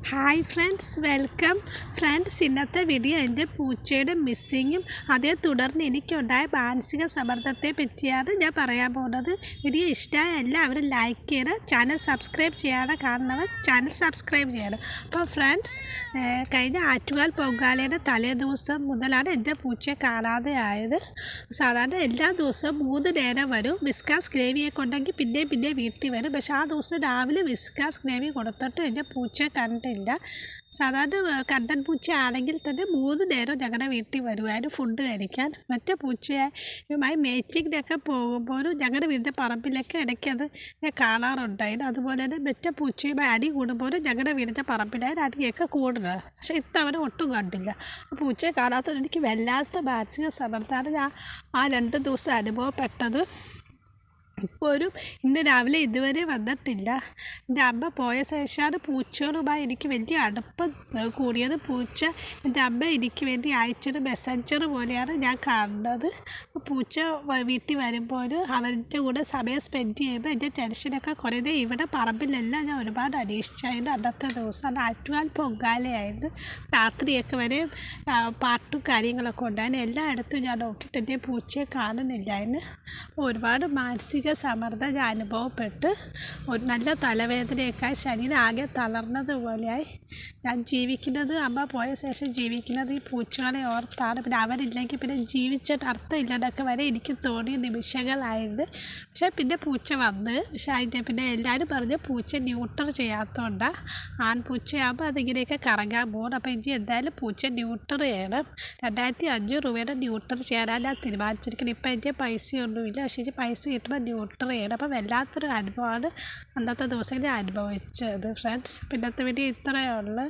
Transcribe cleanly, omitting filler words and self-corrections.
Hi friends, welcome friends. ഇന്നത്തെ video എൻ്റെ പൂച്ചയുടെ മിസ്സിങ്ങും അതേ തുടർന്ന് എനിക്കുണ്ടായ മാനസിക സമ്മർദ്ദത്തെ പറ്റിയാണ് ഞാൻ പറയാൻ പോകുന്നത്. വീഡിയോ ഇഷ്ടമായ എല്ലാവരും ലൈക്ക് ചെയ്ത് ചാനൽ സബ്സ്ക്രൈബ് ചെയ്യാതെ കാണുന്നവർ ചാനൽ സബ്സ്ക്രൈബ് ചെയ്യണം. അപ്പോൾ ഫ്രണ്ട്സ്, കഴിഞ്ഞ ആറ്റുകാൽ പൊങ്കാലയുടെ തലേ ദിവസം മുതലാണ് എൻ്റെ പൂച്ചയെ കാണാതെ ആയത്. സാധാരണ എല്ലാ ദിവസവും 3 നേരം വരും. വിസ്കാസ് ഗ്രേവിയെ കൊണ്ടെങ്കിൽ പിന്നെ വീട്ടിൽ വരും. പക്ഷേ ആ ദിവസം രാവിലെ വിസ്കാസ് ഗ്രേവി കൊടുത്തിട്ട് എൻ്റെ പൂച്ചയെ കണ്ടില്ല. സാധാരണ കണ്ടൻ പൂച്ച ആണെങ്കിൽ തന്നെ 3 നേരം ഞങ്ങളുടെ വീട്ടിൽ വരുമായിരുന്നു ഫുഡ് കഴിക്കാൻ. മറ്റേ പൂച്ചയുമായി മേറ്റിങ്ങിനൊക്കെ പോകുമ്പോഴും ഞങ്ങളുടെ വീടിൻ്റെ പറമ്പിലൊക്കെ ഇടയ്ക്കത് ഞാൻ കാണാറുണ്ടായിരുന്നു. അതുപോലെ തന്നെ മറ്റേ പൂച്ചയുമായി അടി കൂടുമ്പോഴും ഞങ്ങളുടെ വീടിൻ്റെ പറമ്പിലായിരുന്നു അടിയൊക്കെ കൂടുന്നത്. പക്ഷേ ഇത്തവണ ഒട്ടും കണ്ടില്ല. പൂച്ചയെ കാണാത്തത് എനിക്ക് വല്ലാത്ത മാനസിക സമ്മർദ്ദമാണ് ഞാൻ ആ 2 ദിവസം അനുഭവപ്പെട്ടത്. ഇപ്പോഴും ഇന്ന് രാവിലെ ഇതുവരെ വന്നിട്ടില്ല. എൻ്റെ അമ്മ പോയ ശേഷമാണ് പൂച്ചകളുമായി എനിക്ക് വലിയ അടുപ്പം കൂടിയത്. പൂച്ച എൻ്റെ അമ്മ എനിക്ക് വേണ്ടി അയച്ചൊരു മെസ്സഞ്ചർ പോലെയാണ് ഞാൻ കാണുന്നത്. പൂച്ച വീട്ടിൽ വരുമ്പോൾ അവരുടെ കൂടെ സമയം സ്പെൻഡ് ചെയ്യുമ്പോൾ എൻ്റെ ടെൻഷനൊക്കെ കുറയുന്നത്. ഇവിടെ പറമ്പിലെല്ലാം ഞാൻ ഒരുപാട് അന്വേഷിച്ചായിരുന്നു. അന്നത്തെ ദിവസം ആറ്റുകാൽ പൊങ്കാലയായിരുന്നു. രാത്രിയൊക്കെ വരെ പാട്ടും കാര്യങ്ങളൊക്കെ ഉണ്ടായിരുന്നു. എല്ലായിടത്തും ഞാൻ നോക്കിയിട്ട് എൻ്റെ പൂച്ചയെ കാണുന്നില്ലായിരുന്നു. ഒരുപാട് മാനസിക സമ്മർദ്ദം ഞാൻ അനുഭവപ്പെട്ട് ഒരു നല്ല തലവേദനയൊക്കെ ശരീരം ആകെ തളർന്നതുപോലെയായി. ഞാൻ ജീവിക്കുന്നത്, അമ്മ പോയ ശേഷം ജീവിക്കുന്നത് ഈ പൂച്ചകളെ ഓർത്താണ്. പിന്നെ അവരില്ലെങ്കിൽ പിന്നെ ജീവിച്ചിട്ട് അർത്ഥമില്ലെന്നൊക്കെ വരെ എനിക്ക് തോന്നിയ നിമിഷങ്ങളായിരുന്നു. പക്ഷേ പിന്നെ പൂച്ച വന്ന്, പക്ഷേ അതിൻ്റെ പിന്നെ എല്ലാവരും പറഞ്ഞ് പൂച്ച ന്യൂട്രൽ ചെയ്യാത്തതുകൊണ്ടാണ്. ആൺപൂച്ചയാകുമ്പോൾ അതിങ്ങനെയൊക്കെ കറങ്ങാൻ പോകും. അപ്പോൾ ഇനി എന്തായാലും പൂച്ച ന്യൂട്രൽ ചെയ്യണം. 2500 രൂപയുടെ ന്യൂട്രൽ ചെയ്യാനാണ് ഞാൻ തീരുമാനിച്ചിരിക്കുന്നത്. ഇപ്പം എൻ്റെ പൈസയൊന്നുമില്ല. പക്ഷേ എനിക്ക് പൈസ കിട്ടുമ്പോൾ ന്യൂട്രൽ ചെയ്യണം. അപ്പം വല്ലാത്തൊരു അനുഭവമാണ് അന്നത്തെ ദിവസം ഞാൻ അനുഭവിച്ചത് ഫ്രണ്ട്സ്. പിന്നത്തെ വീഡിയോ ഇത്രയേ ഉള്ളൂ.